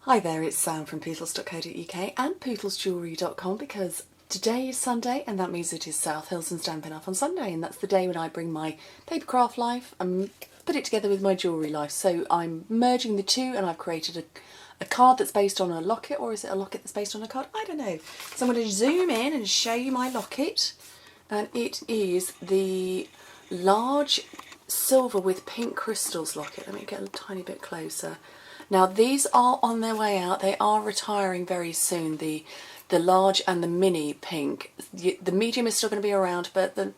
Hi there, it's Sam from pootles.co.uk and pootlesjewellery.com because today is Sunday and that means it is South Hills and Stampin' Up on Sunday, and that's the day when I bring my paper craft life and put it together with my jewellery life. So I'm merging the two and I've created a card that's based on a locket, or is it a locket that's based on a card? I don't know. So I'm going to zoom in and show you my locket, and it is the large silver with pink crystals locket. Let me get a tiny bit closer. Now these are on their way out. They are retiring very soon, the large and the mini pink. The medium is still going to be around, but they're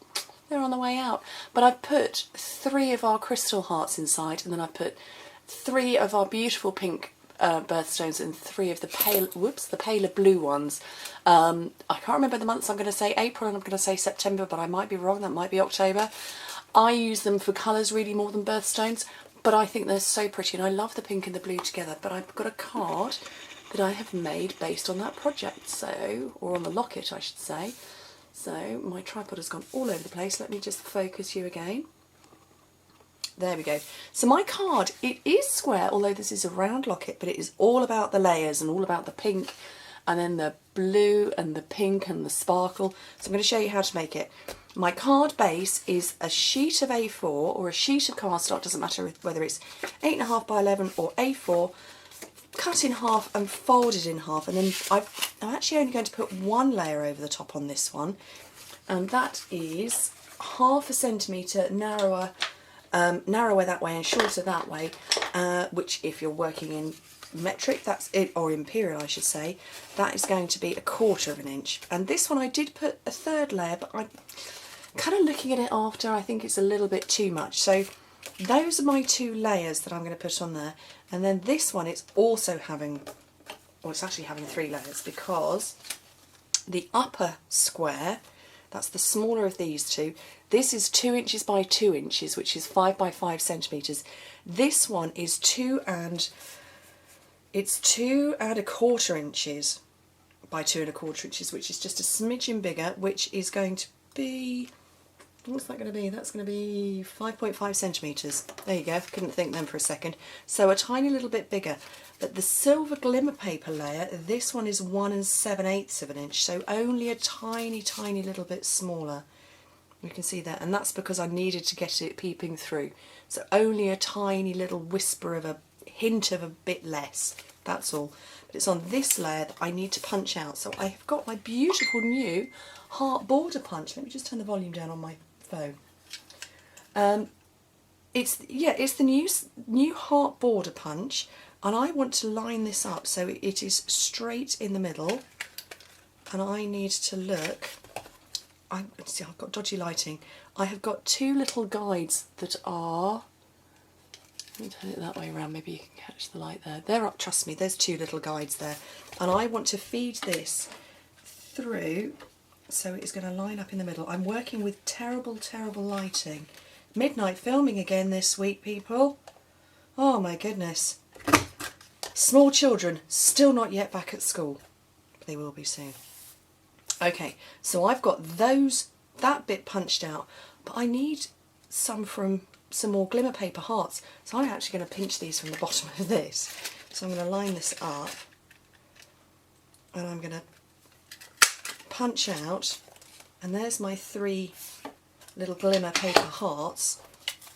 on the way out. But I've put 3 of our crystal hearts inside, and then I've put 3 of our beautiful pink birthstones and 3 of the paler blue ones. I can't remember the months. I'm going to say April and I'm going to say September, but I might be wrong. That might be October. I use them for colours really more than birthstones. But I think they're so pretty, and I love the pink and the blue together. But I've got a card that I have made based on that project, or on the locket I should say. So my tripod has gone all over the place. Let me just focus you again. There we go. So my card, it is square, although this is a round locket, but it is all about the layers and all about the pink and then the blue and the pink and the sparkle. So I'm going to show you how to make it. My card base is a sheet of A4 or a sheet of cardstock, doesn't matter whether it's 8.5 by 11 or A4, cut in half and folded in half, and then I'm actually only going to put 1 layer over the top on this one, and that is 1/2 centimetre narrower that way and shorter that way, which if you're working in metric, that's it, or imperial I should say, that is going to be 1/4 inch. And this one I did put a 3rd layer, but I'm kind of looking at it after, I think it's a little bit too much. So those are my 2 layers that I'm going to put on there. And then this one, it's also having, well, it's actually having 3 layers, because the upper square, that's the smaller of these two, this is 2 inches by 2 inches, which is 5 by 5 centimetres. This one is 2.25 inches by 2.25 inches, which is just a smidgen bigger, which is going to be, what's that going to be? That's going to be 5.5 centimetres. There you go, couldn't think then for a second. So a tiny little bit bigger. But the silver glimmer paper layer, this one is 1 7/8 inch, so only a tiny, tiny little bit smaller. You can see that, and that's because I needed to get it peeping through. So only a tiny little whisper of a hint of a bit less, that's all. But it's on this layer that I need to punch out. So I've got my beautiful new heart border punch. Let me just turn the volume down on my phone. It's the new heart border punch, and I want to line this up so it is straight in the middle. And I need to look. See, I've got dodgy lighting. I have got 2 little guides that are. Let me turn it that way around. Maybe you can catch the light there. They're up. Trust me. There's 2 little guides there, and I want to feed this through. So it's going to line up in the middle. I'm working with terrible, terrible lighting. Midnight filming again this week, people. Oh my goodness. Small children still not yet back at school. They will be soon. Okay, so I've got that bit punched out, but I need some more glimmer paper hearts. So I'm actually going to pinch these from the bottom of this. So I'm going to line this up, and I'm going to punch out, and there's my 3 little glimmer paper hearts.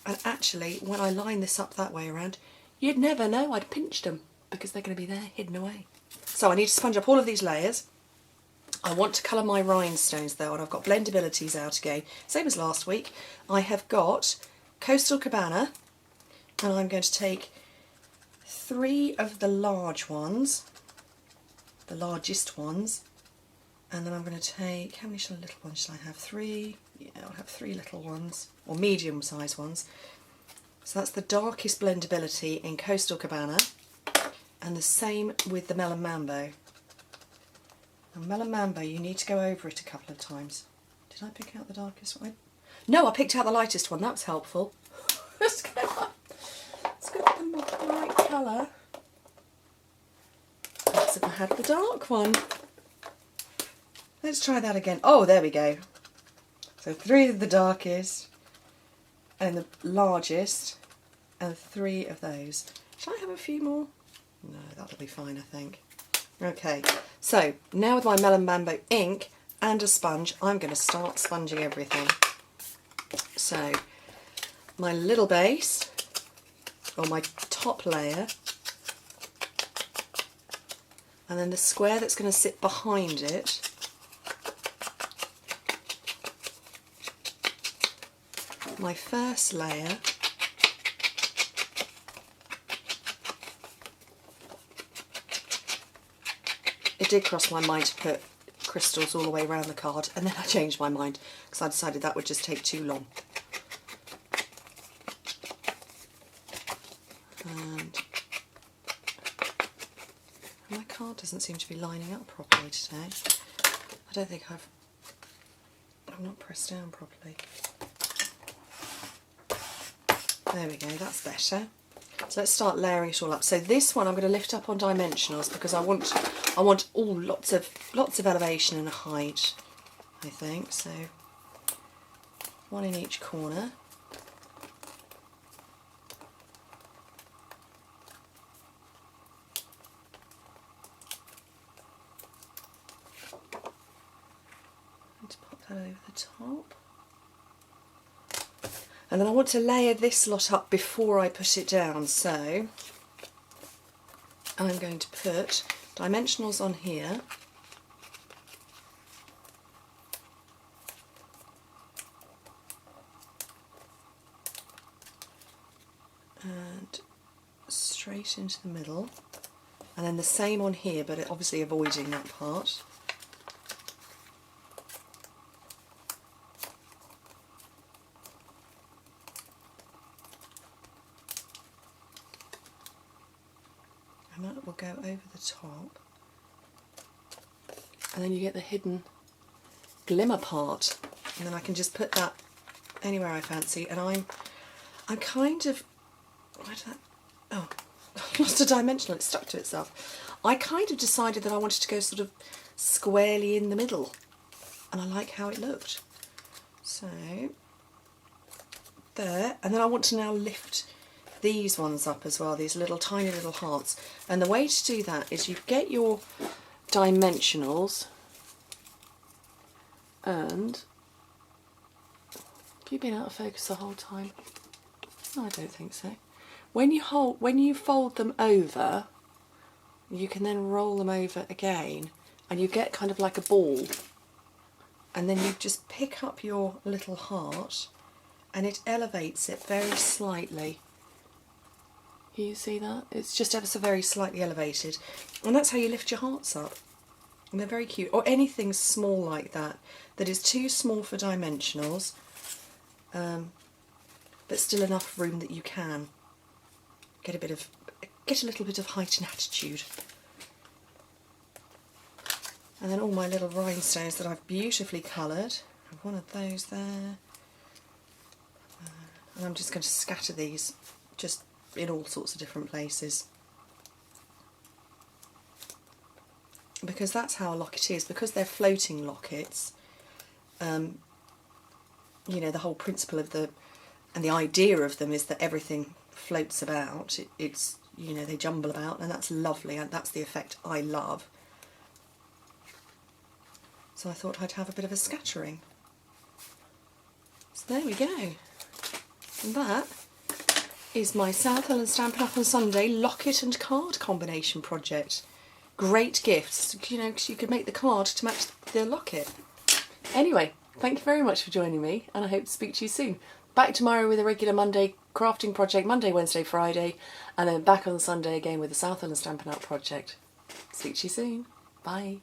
And actually, when I line this up that way around, you'd never know I'd pinched them, because they're going to be there hidden away. So I need to sponge up all of these layers. I want to colour my rhinestones though, and I've got Blendabilities out again, same as last week. I have got Coastal Cabana, and I'm going to take 3 of the large ones, the largest ones, and then I'm going to take, how many little ones shall I have? 3? Yeah, I'll have 3 little ones, or medium sized ones. So that's the darkest blendability in Coastal Cabana, and the same with the Melon Mambo. And Melon Mambo, you need to go over it a couple of times. Did I pick out the darkest one? No, I picked out the lightest one. That was helpful. Let's go with the right colour. Let's have had the dark one. Let's try that again. Oh, there we go. So 3 of the darkest, and the largest, and 3 of those. Shall I have a few more? No, that'll be fine, I think. Okay, so now with my Melon Bamboo ink and a sponge, I'm going to start sponging everything. So my little base, or my top layer, and then the square that's going to sit behind it, my first layer, it did cross my mind to put crystals all the way around the card, and then I changed my mind because I decided that would just take too long. And my card doesn't seem to be lining up properly today. I don't think I've not pressed down properly. There we go, that's better. So let's start layering it all up. So this one I'm going to lift up on dimensionals because I want all lots of elevation and height, I think. So one in each corner. And to pop that over the top. And then I want to layer this lot up before I put it down, so I'm going to put dimensionals on here, and straight into the middle, and then the same on here, but obviously avoiding that part. And that will go over the top, and then you get the hidden glimmer part, and then I can just put that anywhere I fancy. And I'm kind of, where did that, oh, I lost a dimensional, it stuck to itself. I kind of decided that I wanted to go sort of squarely in the middle, and I like how it looked. So there, and then I want to now lift these ones up as well, these little tiny little hearts. And the way to do that is you get your dimensionals, and have you been out of focus the whole time? No, I don't think so. When you fold them over, you can then roll them over again, and you get kind of like a ball. And then you just pick up your little heart, and it elevates it very slightly. You see that? It's just ever so very slightly elevated. And that's how you lift your hearts up. And they're very cute. Or anything small like that, that is too small for dimensionals, but still enough room that you can get a little bit of height and attitude. And then all my little rhinestones that I've beautifully coloured. I have one of those there. And I'm just going to scatter these just in all sorts of different places, because that's how a locket is. Because they're floating lockets, you know, the whole principle of the idea of them is that everything floats about. It's, you know, they jumble about, and that's lovely, and that's the effect I love. So I thought I'd have a bit of a scattering. So there we go. And that is my South Hill and Stampin' Up on Sunday locket and card combination project. Great gifts, you know, because you could make the card to match the locket. Anyway, thank you very much for joining me, and I hope to speak to you soon. Back tomorrow with a regular Monday crafting project, Monday, Wednesday, Friday, and then back on Sunday again with the South Hill and Stampin' Up project. Speak to you soon. Bye.